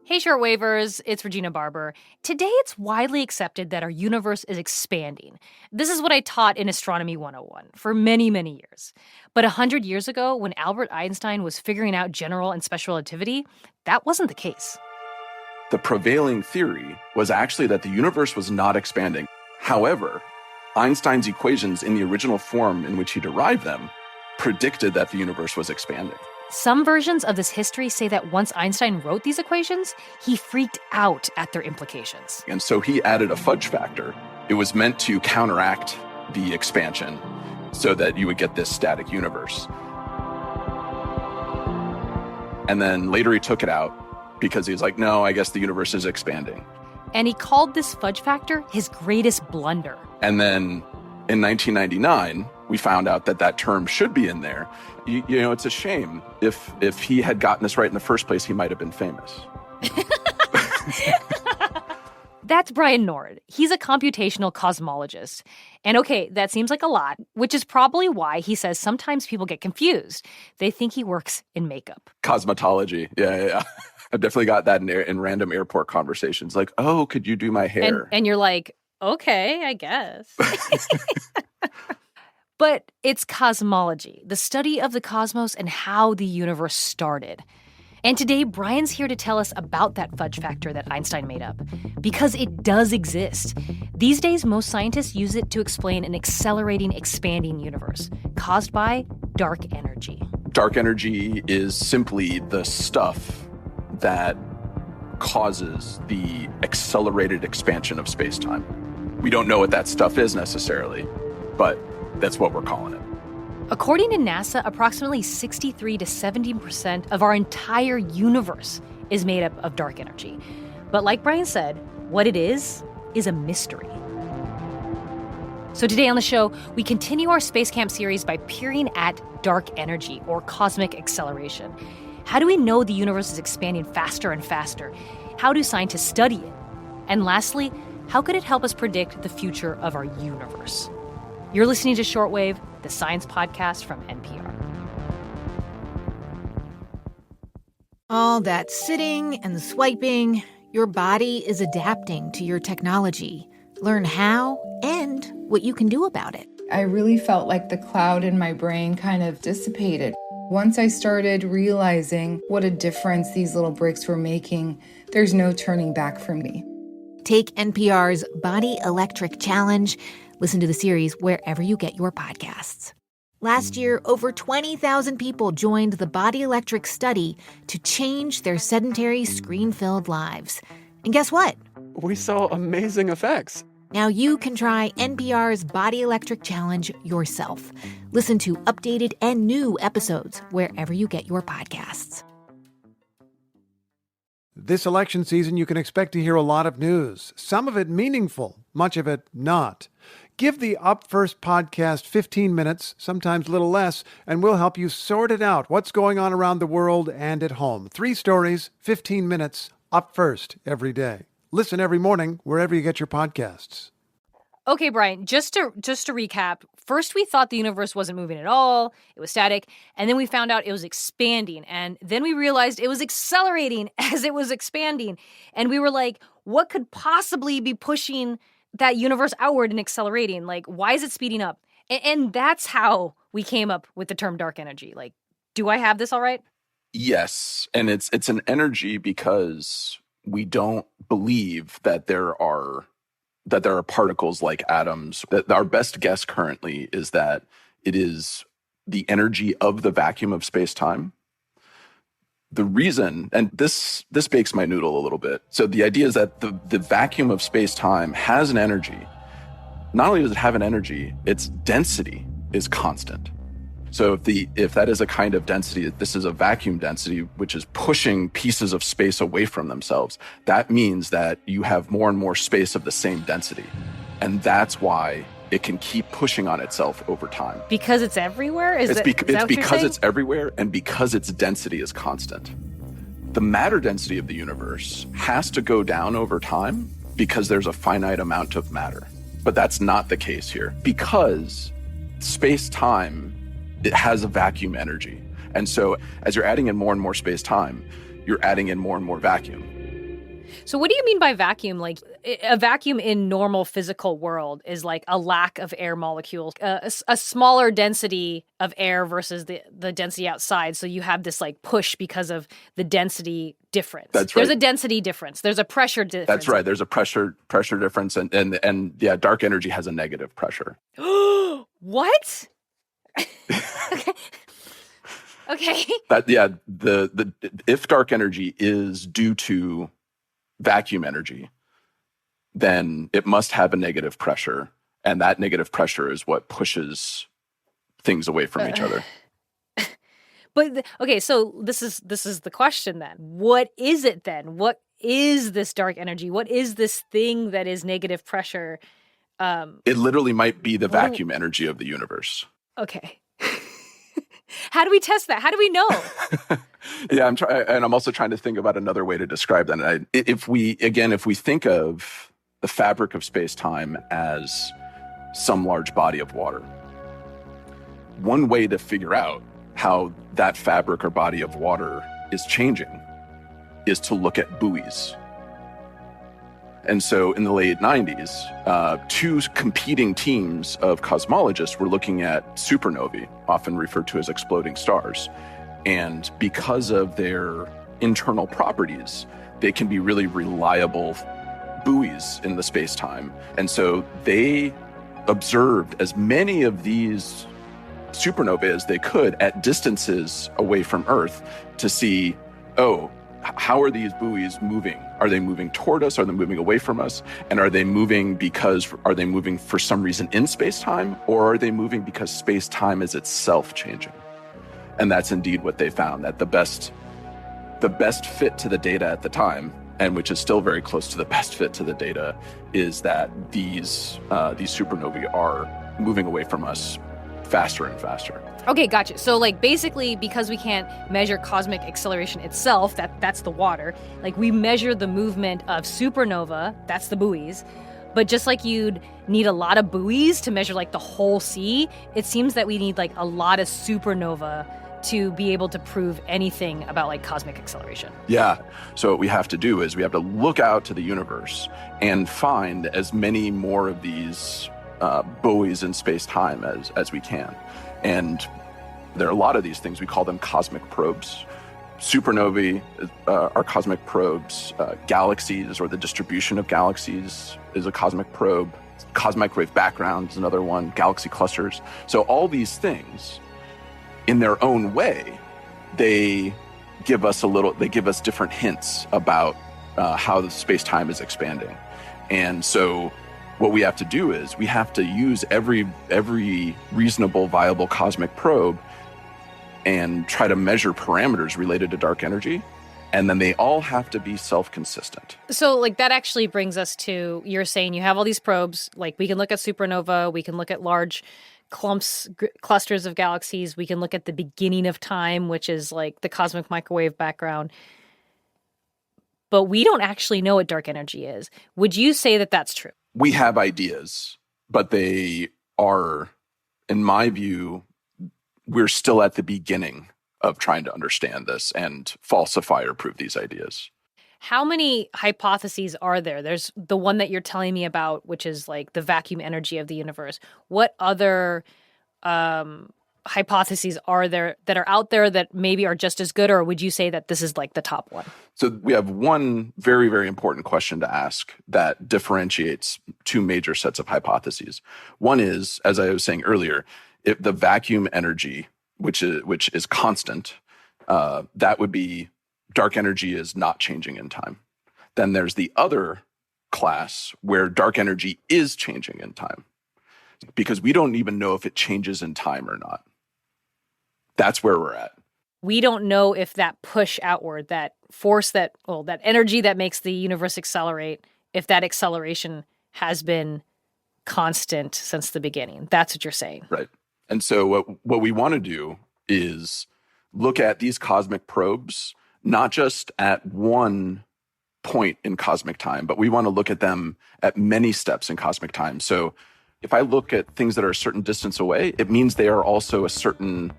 Hey, shortwavers, it's Regina Barber. Today, it's widely accepted that our universe is expanding. This is what I taught in Astronomy 101 for many, many years. But 100 years ago, when Albert Einstein was figuring out general and special relativity, that wasn't the case. The prevailing theory was actually that the universe was not expanding. However, Einstein's equations in the original form in which he derived them predicted that the universe was expanding. Some versions of this history say that once Einstein wrote these equations, he freaked out at their implications. And so he added a fudge factor. It was meant to counteract the expansion so that you would get this static universe. And then later he took it out because he was like, no, I guess the universe is expanding. And he called this fudge factor his greatest blunder. And then in 1999, we found out that that term should be in there. You know, it's a shame. If he had gotten this right in the first place, he might have been famous. That's Brian Nord. He's a computational cosmologist. And okay, that seems like a lot, which is probably why he says sometimes people get confused. They think he works in makeup. Cosmetology. Yeah. I've definitely got that in random airport conversations. Like, oh, could you do my hair? And you're like, okay, I guess. But it's cosmology, the study of the cosmos and how the universe started. And today, Brian's here to tell us about that fudge factor that Einstein made up, because it does exist. These days, most scientists use it to explain an accelerating, expanding universe caused by dark energy. Dark energy is simply the stuff that causes the accelerated expansion of space-time. We don't know what that stuff is necessarily, but that's what we're calling it. According to NASA, approximately 63 to 70% of our entire universe is made up of dark energy. But like Brian said, what it is a mystery. So today on the show, we continue our Space Camp series by peering at dark energy, or cosmic acceleration. How do we know the universe is expanding faster and faster? How do scientists study it? And lastly, how could it help us predict the future of our universe? You're listening to Shortwave, the science podcast from NPR. All that sitting and swiping, your body is adapting to your technology. Learn how and what you can do about it. I really felt like the cloud in my brain kind of dissipated. Once I started realizing what a difference these little breaks were making, there's no turning back for me. Take NPR's Body Electric Challenge. Listen to the series wherever you get your podcasts. Last year, over 20,000 people joined the Body Electric study to change their sedentary, screen-filled lives. And guess what? We saw amazing effects. Now you can try NPR's Body Electric Challenge yourself. Listen to updated and new episodes wherever you get your podcasts. This election season, you can expect to hear a lot of news, some of it meaningful, much of it not. Give the Up First podcast 15 minutes, sometimes a little less, and we'll help you sort it out, what's going on around the world and at home. 3 stories, 15 minutes, Up First every day. Listen every morning wherever you get your podcasts. Okay, Brian, just to recap, first we thought the universe wasn't moving at all, it was static, and then we found out it was expanding, and then we realized it was accelerating as it was expanding, and we were like, what could possibly be pushing that universe outward and accelerating? Like, why is it speeding up? And that's how we came up with the term dark energy. Like, do I have this all right? Yes, and it's an energy because we don't believe that there are particles like atoms. That our best guess currently is that it is the energy of the vacuum of space-time. The reason, and this bakes my noodle a little bit. So the idea is that the vacuum of space-time has an energy. Not only does it have an energy, its density is constant. So if that is a kind of density, this is a vacuum density, which is pushing pieces of space away from themselves. That means that you have more and more space of the same density. And that's why it can keep pushing on itself over time. Because it's everywhere? It's because it's everywhere and because its density is constant. The matter density of the universe has to go down over time because there's a finite amount of matter. But that's not the case here because space-time, it has a vacuum energy. And so as you're adding in more and more space-time, you're adding in more and more vacuum. So what do you mean by vacuum? Like a vacuum in normal physical world is like a lack of air molecules, a smaller density of air versus the density outside. So you have this like push because of the density difference. That's right. There's a density difference. There's a pressure difference. That's right. There's a pressure difference, and yeah, dark energy has a negative pressure. What? Okay. Okay. If dark energy is due to vacuum energy, then it must have a negative pressure, and that negative pressure is what pushes things away from each other. But okay, so this is the question then. What is it then? What is this dark energy? What is this thing that is negative pressure? It literally might be the vacuum energy of the universe. Okay. How do we test that? How do we know? Yeah, I'm also trying to think about another way to describe that. If we think of the fabric of space-time as some large body of water, one way to figure out how that fabric or body of water is changing is to look at buoys. And so in the late 90s, two competing teams of cosmologists were looking at supernovae, often referred to as exploding stars. And because of their internal properties, they can be really reliable buoys in the space-time. And so they observed as many of these supernovae as they could at distances away from Earth to see, how are these buoys moving? Are they moving toward us? Are they moving away from us? And are they moving for some reason in space-time? Or are they moving because space-time is itself changing? And that's indeed what they found, that the best fit to the data at the time, and which is still very close to the best fit to the data, is that these supernovae are moving away from us faster and faster. Okay, gotcha. So like basically because we can't measure cosmic acceleration itself, that's the water, like we measure the movement of supernova, that's the buoys. But just like you'd need a lot of buoys to measure like the whole sea, it seems that we need like a lot of supernova to be able to prove anything about like cosmic acceleration. Yeah. So what we have to do is we have to look out to the universe and find as many more of these buoys in space-time as we can. And there are a lot of these things. We call them cosmic probes. Supernovae are cosmic probes. Galaxies, or the distribution of galaxies, is a cosmic probe. Cosmic wave background is another one. Galaxy clusters. So all these things, in their own way, they give us different hints about how the space-time is expanding. And so what we have to do is we have to use every reasonable, viable cosmic probe and try to measure parameters related to dark energy. And then they all have to be self-consistent. So like that actually brings us to, you're saying you have all these probes, like we can look at supernova, we can look at large clusters of galaxies, we can look at the beginning of time, which is like the cosmic microwave background. But we don't actually know what dark energy is. Would you say that that's true? We have ideas, but they are, in my view, we're still at the beginning of trying to understand this and falsify or prove these ideas. How many hypotheses are there? There's the one that you're telling me about, which is like the vacuum energy of the universe. What other hypotheses are there that are out there that maybe are just as good, or would you say that this is like the top one? So we have one very, very important question to ask that differentiates two major sets of hypotheses. One is, as I was saying earlier, if the vacuum energy, which is constant, that would be dark energy is not changing in time. Then there's the other class where dark energy is changing in time, because we don't even know if it changes in time or not. That's where we're at. We don't know if that push outward, that force, that energy that makes the universe accelerate, if that acceleration has been constant since the beginning. That's what you're saying. Right. And so what we want to do is look at these cosmic probes, not just at one point in cosmic time, but we want to look at them at many steps in cosmic time. So if I look at things that are a certain distance away, it means they are also a certain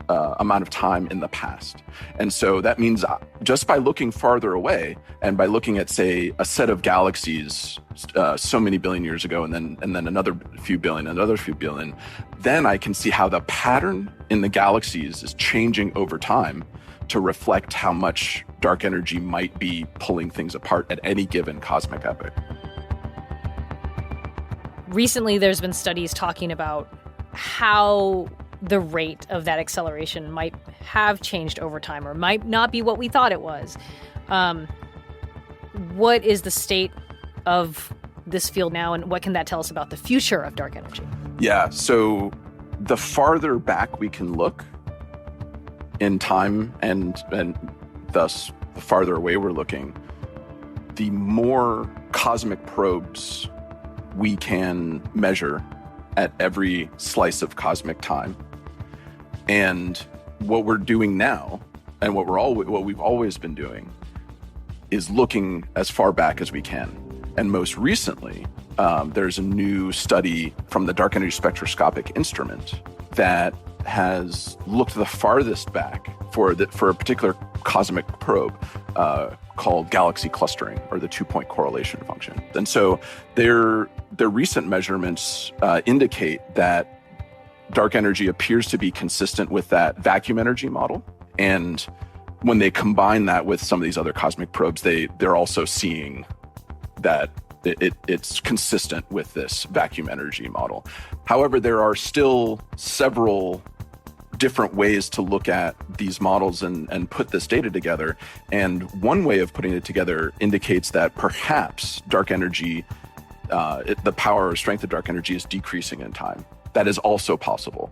amount of time in the past. And so that means just by looking farther away and by looking at, say, a set of galaxies so many billion years ago, and then another few billion, another few billion, then I can see how the pattern in the galaxies is changing over time to reflect how much dark energy might be pulling things apart at any given cosmic epoch. Recently, there's been studies talking about how the rate of that acceleration might have changed over time or might not be what we thought it was. What is the state of this field now, and what can that tell us about the future of dark energy? Yeah, so the farther back we can look in time and thus the farther away we're looking, the more cosmic probes we can measure at every slice of cosmic time. And what we're doing now, and what we've always been doing, is looking as far back as we can. And most recently, there's a new study from the Dark Energy Spectroscopic Instrument that has looked the farthest back for a particular cosmic probe called galaxy clustering, or the 2-point correlation function. And so their recent measurements indicate that dark energy appears to be consistent with that vacuum energy model. And when they combine that with some of these other cosmic probes, they're also seeing that it's consistent with this vacuum energy model. However, there are still several different ways to look at these models and put this data together. And one way of putting it together indicates that perhaps dark energy, the power or strength of dark energy is decreasing in time. That is also possible.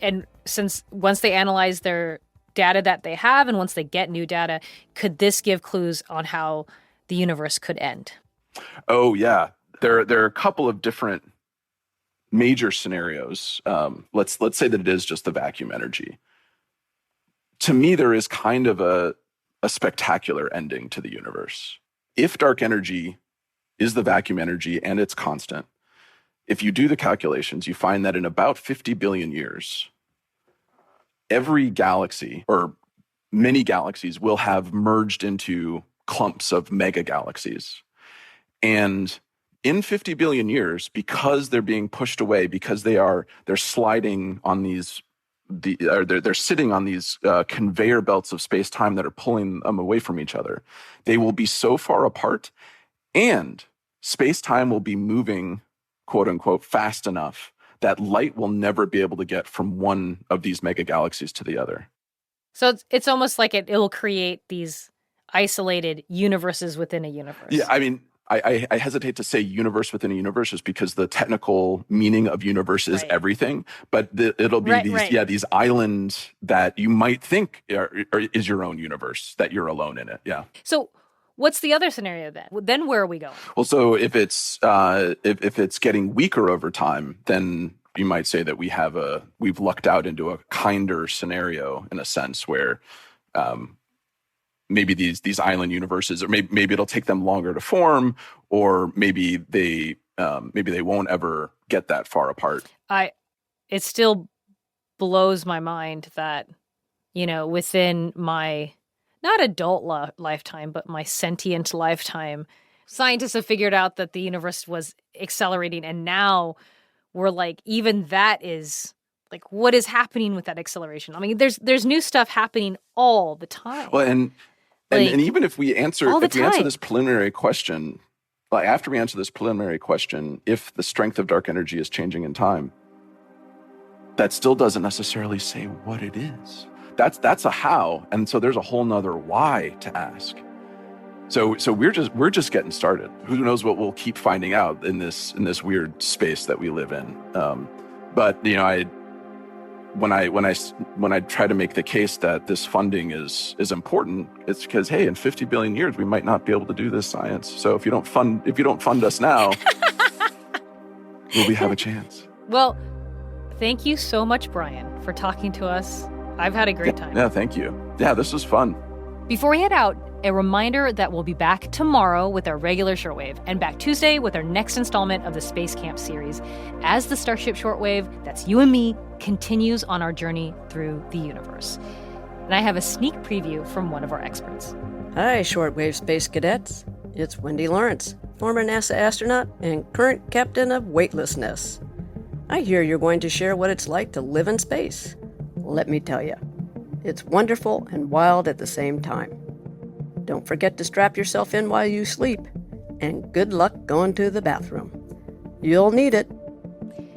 And since once they analyze their data that they have, and once they get new data, could this give clues on how the universe could end? Oh, yeah. There are a couple of different major scenarios. Let's say that it is just the vacuum energy. To me, there is kind of a spectacular ending to the universe. If dark energy is the vacuum energy and it's constant, if you do the calculations, you find that in about 50 billion years, every galaxy or many galaxies will have merged into clumps of mega galaxies. And in 50 billion years, because they're being pushed away, because they're sliding on they're sitting on these conveyor belts of space-time that are pulling them away from each other, they will be so far apart, and space-time will be moving, quote unquote, fast enough that light will never be able to get from one of these mega galaxies to the other. So it's almost like it'll create these isolated universes within a universe. Yeah, I mean, I hesitate to say universe within a universe just because the technical meaning of universe is everything, but it'll be these islands that you might think is your own universe, that you're alone in it. Yeah. So what's the other scenario then? Then where are we going? Well, so if it's getting weaker over time, then you might say that we've lucked out into a kinder scenario, in a sense, where maybe these island universes, or maybe it'll take them longer to form, or maybe they won't ever get that far apart. It still blows my mind that, within my not adult lifetime, but my sentient lifetime, scientists have figured out that the universe was accelerating, and now we're like, even that is like, what is happening with that acceleration? I mean, there's new stuff happening all the time. Well, and even if we answer this preliminary question, like after we answer this preliminary question, if the strength of dark energy is changing in time, that still doesn't necessarily say what it is. That's a how, and so there's a whole nother why to ask. So we're just getting started. Who knows what we'll keep finding out in this weird space that we live in. But when I try to make the case that this funding is important, it's because, hey, in 50 billion years we might not be able to do this science. So if you don't fund us now, will we have a chance? Well, thank you so much, Brian, for talking to us. I've had a great time. Yeah, thank you. Yeah, this was fun. Before we head out, A reminder that we'll be back tomorrow with our regular shortwave and back Tuesday with our next installment of the Space Camp series as the Starship Shortwave, that's you and me, continues on our journey through the universe. And I have a sneak preview from one of our experts. Hi, Shortwave Space Cadets. It's Wendy Lawrence, former NASA astronaut and current captain of weightlessness. I hear you're going to share what it's like to live in space. Let me tell you, it's wonderful and wild at the same time. Don't forget to strap yourself in while you sleep, and good luck going to the bathroom. You'll need it.